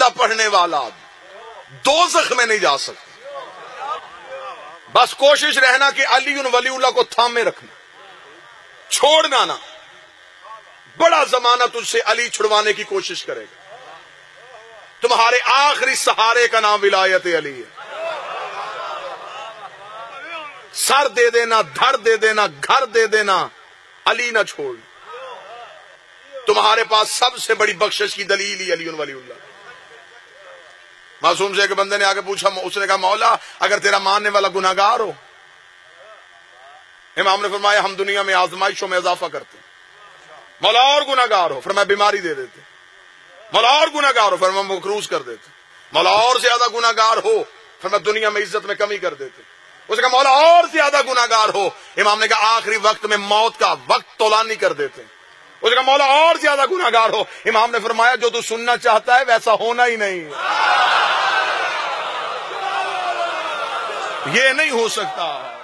زیادہ پڑھنے والا دوزخ میں نہیں جا سکتا۔ بس کوشش رہنا کہ علی ولی اللہ کو تھامے رکھنا، چھوڑنا نہ۔ بڑا زمانہ تجھ سے علی چھڑوانے کی کوشش کرے گا۔ تمہارے آخری سہارے کا نام ولایت علی ہے۔ سر دے دینا، دھڑ دے دینا، گھر دے دینا، علی نہ چھوڑ۔ تمہارے پاس سب سے بڑی بخشش کی دلیل ہی علی ولی اللہ۔ معصوم سے ایک بندے نے آگے پوچھا، اس نے کہا مولا اگر تیرا ماننے والا گناہگار ہو؟ امام نے فرمایا ہم دنیا میں آزمائشوں میں اضافہ کرتے ہیں۔ مولا اور گناہگار ہو؟ فرمایا بیماری دے دیتے۔ مولا اور گناہگار ہو؟ فرمایا مکروز کر دیتے۔ مولا اور زیادہ گناہگار ہو؟ فرمایا دنیا میں عزت میں کمی کر دیتے۔ اس نے کہا مولا اور زیادہ گناہگار ہو؟ امام نے کہا آخری وقت میں موت کا وقت طولانی کر دیتے۔ اس نے کہا مولا اور زیادہ گناہگار ہو؟ امام نے فرمایا جو تو سننا چاہتا ہے ویسا ہونا ہی نہیں، یہ نہیں ہو سکتا۔